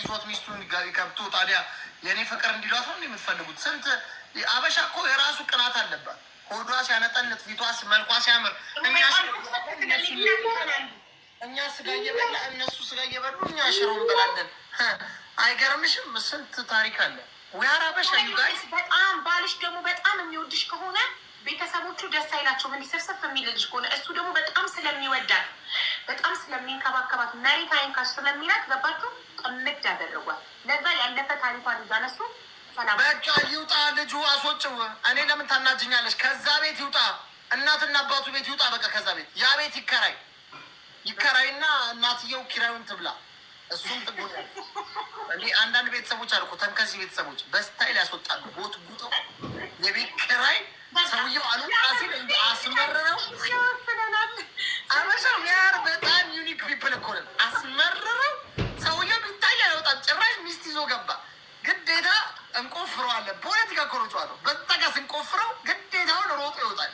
ይዞት ሚስቱን ከብቶ ታዲያ የእኔ ፍቅር እንዲሏት ነው የምትፈልጉት? ስንት አበሻ እኮ የራሱ ቅናት አለባት። ሆዷ ሲያነጠልጥ ፊቷ መልኳ ሲያምር እኛ ስጋ እየበላ እነሱ ስጋ እየበሉ እኛ ሽሮ እንበላለን። አይገርምሽም? ስንት ታሪክ አለ። ወያር አበሻ ጋይስ። በጣም ባልሽ ደግሞ በጣም የሚወድሽ ከሆነ ቤተሰቦቹ ደስ አይላቸውም። እንዲሰብሰብ የሚልልሽ ከሆነ እሱ ደግሞ በጣም ስለሚወዳት በጣም ስለሚንከባከባት መሬት አይንካሽ ስለሚላት ገባችሁ ቅምድ ያደረጓል። ለዛ ያለፈ ታሪኳን እያነሱ በቃ ይውጣ ልጁ አስወጭው። እኔ ለምን ታናጅኛለች? ከዛ ቤት ይውጣ፣ እናትና አባቱ ቤት ይውጣ። በቃ ከዛ ቤት ያ ቤት ይከራይና እናትየው ኪራዩን ትብላ። እሱም ጥጉ እንዲህ አንዳንድ ቤተሰቦች አልኩ ተንከሲ ቤተሰቦች በስታይል ያስወጣሉ። ቦት ጉጠው የቤት ኪራይ ሰውየው አሉ ራሴን እንደ አስመርረው አበሻው ያር በጣም ዩኒክ ፒፕል እኮ ነን። አስመርረው ሰውየው ቢታይ አይወጣም። ጭራሽ ሚስት ይዞ ገባ። ግዴታ እንቆፍረዋለን። ፖለቲካ እኮ ነው ጨዋታው። በዛ ጋር ስንቆፍረው ግዴታውን ሮጦ ይወጣል።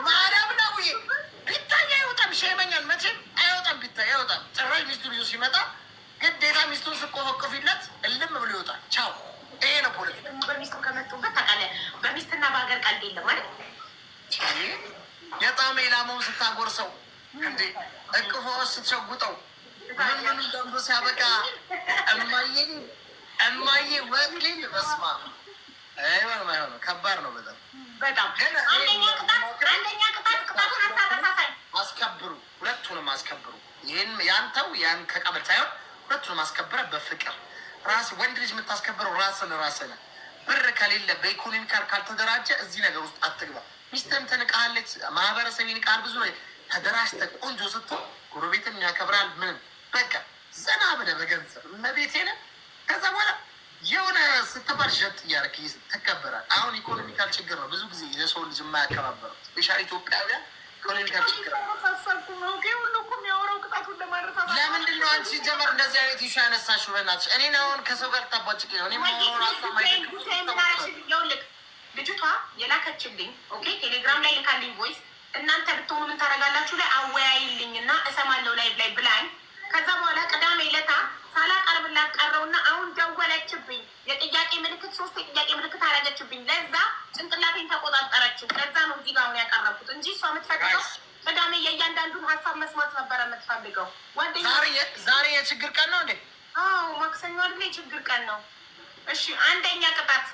ማርያም ነው ቢታይ አይወጣም። ሸመኛል መቼም አይወጣም። ቢታይ አይወጣም። ጭራሽ ሚስቱን ይዞ ሲመጣ ግዴታ ሚስቱን ስቆፈቆፊለት እልም ብሎ ይወጣል። ቻው። ይሄ ነው ፖለቲካ። በሚስቱ ከመጡበት ታውቃለህ። በሚስትና በሀገር ቀልድ የለም ማለት የጣም ኢላማውን ስታጎርሰው እንዴ እቅፎ ስትሸጉጠው ምን ደንቡ ሲያበቃ እማዬ ወቅሌን በስማ አይሆንም። ከባድ ነው በጣም አንደኛ ቅጣቱን አታረሳሳይ። አስከብሩ፣ ሁለቱንም አስከብሩ። ይህን ያንተው ያን ከቀበል ሳይሆን ሁለቱንም አስከብረ በፍቅር ራስ ወንድ ልጅ የምታስከብረው ራስን ብር ከሌለ በኢኮኖሚ ካልተደራጀ እዚህ ነገር ውስጥ አትግባ። ሚስትም ትንቃለች፣ ማህበረሰብ ይንቃል። ብዙ ተደራጅተህ ቆንጆ ስትሆን ጎረቤትም ያከብራል። ምንም በቃ ዘና ብለህ በገንዘብ መቤቴን ከዛ በኋላ የሆነ ስትባል ሸጥ እያደረክ ትከበራል። አሁን ኢኮኖሚካል ችግር ነው ብዙ ጊዜ የሰው ልጅ የማያከባበረው። ስፔሻሊ ኢትዮጵያውያን ኢኮኖሚካል ችግር ነው። ለምንድን ነው አንቺ ጀመር እንደዚህ አይነት ኢሹ ያነሳሽው? በእናትሽ እኔን አሁን ከሰው ጋር ታባጭቅ ነው። ልጅቷ የላከችልኝ ቴሌግራም ላይ ልካልኝ ቮይስ እናንተ ብትሆኑ ምን ታደርጋላችሁ ላይ አወያይልኝ እና እሰማለሁ ላይ ብላኝ ከዛ በኋላ ቅዳሜ ዕለት ሳላቀርብላት ቀረውና አሁን ደወለችብኝ። የጥያቄ ምልክት 3 የጥያቄ ምልክት አደረገችብኝ። ለዛ ጭንቅላቴን ተቆጣጠረችው። ለዛ ነው እዚህ ጋር አሁን ያቀረብኩት እንጂ እሷ የምትፈልገው ቅዳሜ የእያንዳንዱን ሀሳብ መስማት ነበረ የምትፈልገው። ዛሬ የችግር ቀን ነው እንዴ? አዎ ማክሰኞ አይደል? የችግር ቀን ነው። እሺ አንደኛ ቅጣት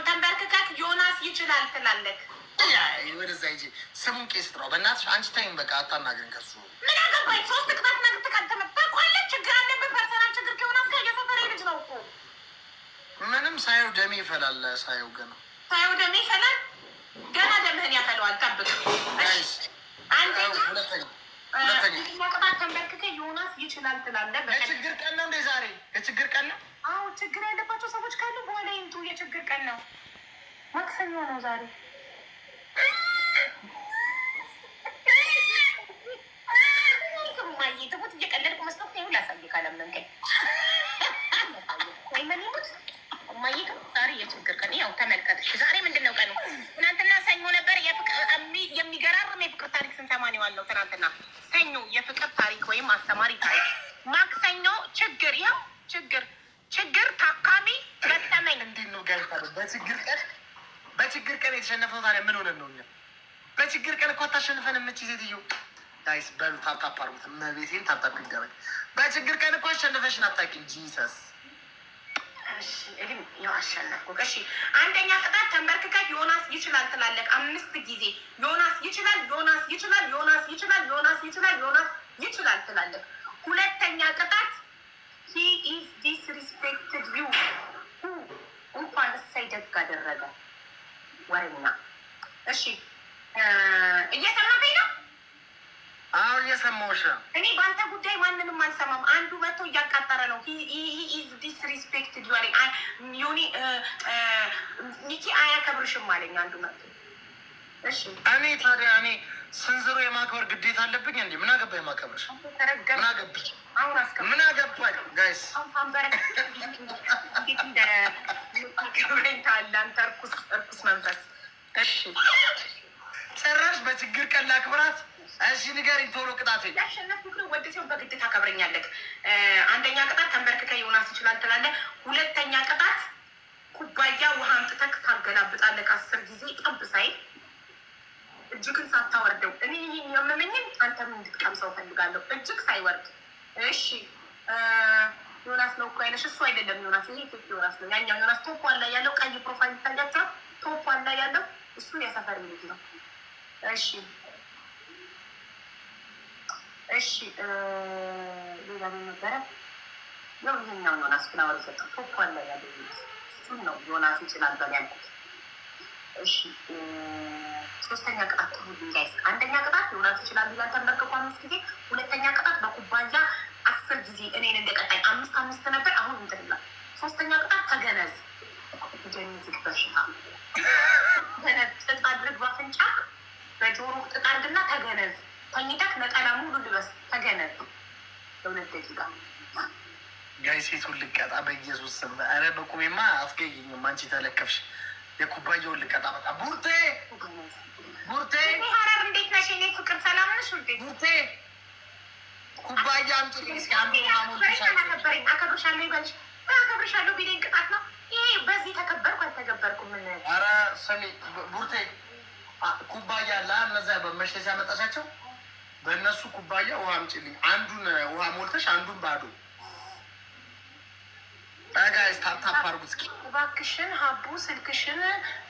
ተንበርክከት ዮናስ ይችላል ትላለህ። ወደዛ ሂጂ። ስሙን ቄስ ጥራው በእናትሽ። አንቺ ታይም በቃ አታናግረኝ ከሱ። ምን አገባኝ? 3 ቅጣት ነግር ተቀጥተመጣቋለ ችግር አለበት። ፐርሰናል ችግር ከዮናስ ጋር የሰፈሬ ልጅ ነው እኮ። ምንም ሳየው ደሜ ይፈላል። ሳየው ደሜ ይፈላል። ገና ደምህን ያፈለዋል። ጠብቅ። ሁለተኛ ቅጣት ተንበርክከ ዮናስ ይችላል ትላለህ። የችግር ቀን ነው እንዴ ዛሬ? የችግር ቀን ነው። አዎ ችግር ያለባቸው ሰዎች ካሉ በኋላ ይምጡ። የችግር ቀን ነው። ማክሰኞ ነው ዛሬ። ትሙት እየቀለድኩ መስሎት ነው። ላሳየህ ካለምንከኝ ወይ መኒሙት እማዬ ዛሬ የችግር ቀን ያው ተመልከትሽ። ዛሬ ምንድን ነው ቀኑ? ትናንትና ሰኞ ነበር። የሚገራርም የፍቅር ታሪክ ስንሰማ ነው ያልነው። ትናንትና ሰኞ የፍቅር ታሪክ ወይም አስተማሪ ታሪክ፣ ማክሰኞ ችግር። ያው ችግር ታካሚ ገጠመኝ። እንዴት ነው ጋር በችግር ቀን የተሸነፈው ታዲያ ምን ሆነን ነው? እኛ በችግር ቀን እኮ አታሸንፈን የምች ሴትዮ። ጋይስ በሉ ታፕታፕ አድርጉት። መቤቴን ታፕታፕ ይደረግ። በችግር ቀን እኮ አሸንፈሽን አታውቂም። ጂሰስ ያው አሸነፍኩ። እሺ አንደኛ ቅጣት ተንበርክከህ ዮናስ ይችላል ትላለህ 5 ጊዜ። ዮናስ ይችላል ትላለህ። ሁለተኛ ቅጣት he is disrespected you እንኳን እሰይ ደግ አደረገ ወሬኛ። እሺ እየሰማኸኝ ነው? አዎ እየሰማሁሽ ነው። እኔ በአንተ ጉዳይ ማንንም አልሰማም። አንዱ መጥቶ እያቃጠረ ነው። he is disrespected you አለኝ። ዮኒ ኒኪ አያከብርሽም አለኝ አንዱ መጥቶ። እሺ እኔ ታዲያ ስንዝሮ የማክበር ግዴታ አለብኝ እንዴ? ምን አገባኝ ማከብርሽ? ምን አገባኝ? አሁን አስከብር። ምን አገባኝ? ጋይስ አንፋንበረ እንዴት እንደ ከብረኝ ታላንተ እርኩስ መንፈስ። እሺ ጭራሽ በችግር ቀን ላክብራት። እሺ ንገሪኝ ቶሎ ቅጣቴ። ያሸነፍኩ ግን ወደ ሲሆን በግድ ታከብረኛለህ። አንደኛ ቅጣት ተንበርክከ ዮናስ ይችላል ትላለህ። ሁለተኛ ቅጣት ኩባያ ውሃ አምጥተህ ታገላብጣለህ 10 ጊዜ ጠብ ሳይል እጅግን ሳታወርደው። እኔ ይህን ያመመኝን አንተም እንድትቀምሰው ፈልጋለሁ እጅግ ሳይወርድ። እሺ ዮናስ ነው እኮ አይነሽ። እሱ አይደለም ዮናስ፣ ይሄ ፌክ ዮናስ ነው። ያኛው ዮናስ ቶፕዋን ላይ ያለው ቀይ ፕሮፋይል ይታያቸዋል። ቶፕዋን ላይ ያለው እሱ የሰፈር ልጅ ነው። እሺ እሺ ሌላ ምን ነበረ? ያው ይሄኛው ዮናስ ፍላወር ሰጠው። ቶፕዋን ላይ ያለው እሱን ነው ዮናስ ይችላል በል ያልኩት። እሺ ሶስተኛ ቅጣት ጥሩ ድንጋይ። አንደኛ ቅጣት ዮናስ ይችላል ቢላል ተንበርክኮ 5 ጊዜ። ሁለተኛ ቅጣት በኩባያ 10 ጊዜ እኔን እንደቀጣኝ 5 ነበር። አሁን እንትንላ ሶስተኛ ቅጣት ተገነዝ። ጀኒዝክ በሽታ ተገነዝ። ጥጥ አድርግ ባፍንጫ በጆሮ ጥጥ አድርግና ተገነዝ። ተኝተክ ነጠላ ሙሉ ልበስ ተገነዝ። ለሁለት ደቂቃ ጋይ ሴቱን ልቀጣ በኢየሱስ ስም። ኧረ በቁሜማ አትገኝም አንቺ ተለከፍሽ። የኩባያውን ልቀጣ በቃ ቡርቴ ቡርቴ ሀረር እንዴት ነሽ? እኔ ፍቅር ሰላም ነሽ? ቡርቴ ኩባያ አምጪልኝ እስኪ አንዱ አከበረኝ። አከብርሻለሁ ይበልሽ። አከብርሻለሁ ቢለኝ ቅጣት ነው ይሄ። በዚህ ተከበርኩ አልተከበርኩም። ምን ኧረ ስሚ ቡርቴ ኩባያ አለ እነዛ በመሽተሽ ያመጣሻቸው በእነሱ ኩባያ ውሃ አምጪልኝ። አንዱን ውሃ ሞልተሽ አንዱን ባዶ። ጋይስ ታፕታፕ አድርጉ እስኪ እባክሽን። ሀቡ ስልክሽን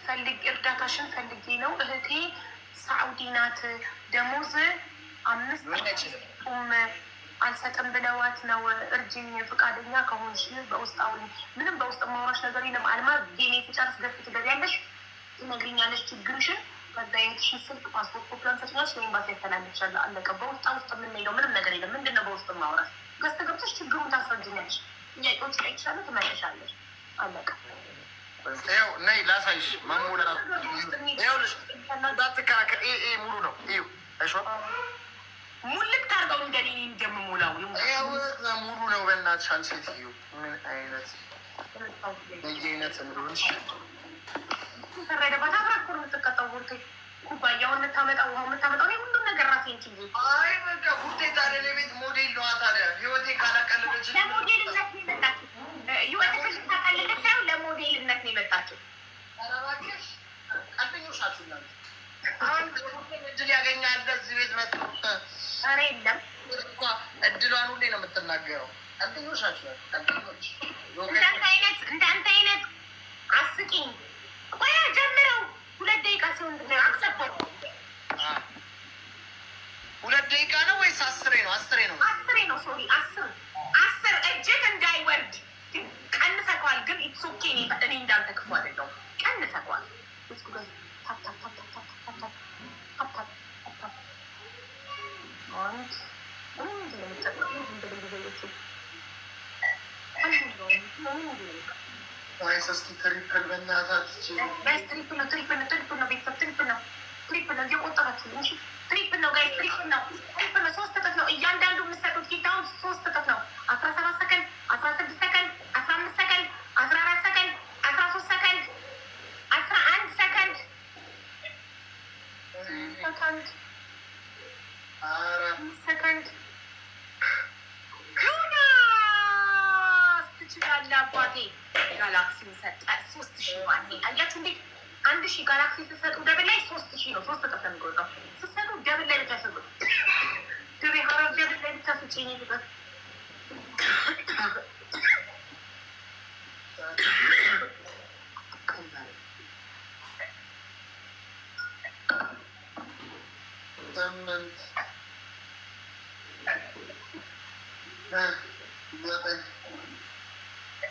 ፈልግ፣ እርዳታሽን ፈልጌ ነው። እህቴ ሳዑዲ ናት። ደሞዝ 5 አልሰጥም ብለዋት ነው። እርጅኝ ፈቃደኛ ከሆንሽ በውስጥ አውሪኝ። ምንም በውስጥ ማውራሽ ነገር የለም። አልማዝ ጌሜ ሲጨርስ ገፍ ትገቢያለሽ፣ ትነግሪኛለሽ ችግርሽን። ከዛ የትሽን ስልክ ፓስፖርት ኮፕላን ሰጭኛች ለኤምባሲ ያስተላልፍሻለሁ። አለቀ። በውስጥ የምንሄደው ምንም ነገር የለም። ምንድን ነው በውስጥ ማውራት? ገዝተ ገብተሽ ችግሩን ታስረጅኛለሽ። ጥያቄዎች ላይ ይችላሉ ትመለሻለሽ። አለቀ። ይኸው ነይ ላሳይሽ። ማሙላ ይኸውልሽ እንዳትከራከር። ይሄ ሙሉ ነው። ይኸው እሺ ሙልክ ታርገው እንደኔ እንደምሞላው ይኸው ሙሉ ነው። በእናትሽ አንቺ ሴትዮ ምን አይነት በየአይነት እንደሆንሽ ተረደባት። አብራኮር የምትቀጣው ቡርቴ ኩባያውን የምታመጣው ውሃው የምታመጣው እኔ ሁሉም ነገር ራሴን ችዬ። አይ በቃ ቡርቴ ታዲያ ለቤት ሞዴል ነዋ። ታዲያ ህይወቴ ካላቀለለች ለሞዴልነት ነው የመጣችው። ህይወት ልታቀልልህ ሳይሆን ለሞዴልነት ነው የመጣችው። ኧረ እባክሽ ቀልኞሻችሁ እናንተ። አሁን እድል ያገኛል በዚህ ቤት መጥቶ። ኧረ የለም እኮ እድሏን ሁሌ ነው የምትናገረው። ቀልኞሻችሁ ቀልኞች። እንዳንተ አይነት አስቂኝ። ቆያ ጀምረው 2 ደቂቃ ሲሆን አክሰፕት 2 ደቂቃ ነው ወይስ 10 ነው? 10 ነው። ሶሪ 10 እጅግ እንዳይወርድ ቀንሰኳል። ግን ኢትስ ኦኬ። እኔ እንዳንተ ክፉ አይደለሁም። ቀንሰኳል። እስኪ ትሪፕል በእናታችሁ ትሪፕል ነው። ቤተሰብ ትሪፕል ነው። እየቆጠራችሁ እንጂ ትሪፕል ነው ጋይ። ትሪፕል ነው። 3 እጥፍ ነው እያንዳንዱ የምትሰጡት ጌታውን 3 እጥፍ ነው። 17 ሰከንድ፣ 16 ሰከንድ፣ 15 ሰከንድ፣ 14 ሰከንድ፣ 13 ሰከንድ፣ 11 ሰከንድ፣ 5 ሰከንድ። ዮናስ ትችላለህ አባቴ። ጋላክሲ ሰጠ 3000 ባንዴ። አያችሁ እንዴት 1000 ጋላክሲ ስትሰጡ ደብል ላይ 3000 ነው። 3 እጥፍ ነው የሚቆጥረው። ስትሰጡ ደብል ላይ ብቻ ሰጡ። ድሬ ሀረር ደብል ላይ ብቻ ስጪ። እኔ ፍቅር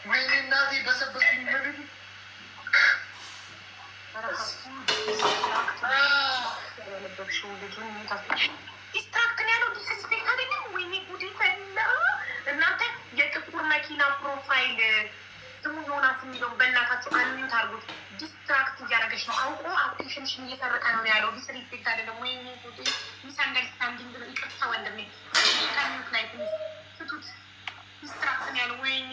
ወይኔ እናቴ በሰበስኩኝ። ዲስትራክትን ያለው ዲስስፔክት አይደለም። ወይኔ ጉድ ፈላ። እናንተ የጥቁር መኪና ፕሮፋይል ስሙ ዮናስ የሚለውን በእናታችሁ አንሚዩት አድርጉት። ዲስትራክት እያደረገች ነው። አውቆ አፕሊኬሽንሽን እየሰረቀ ነው ያለው። ዲስሪስፔክት አይደለም። ወይኔ ጉድ ሚስ አንደርስታንዲንግ ነው። ይቅርታ ወንድሜ ከሚዩት ላይ ፍቱት። ዲስትራክትን ያለው ወይኔ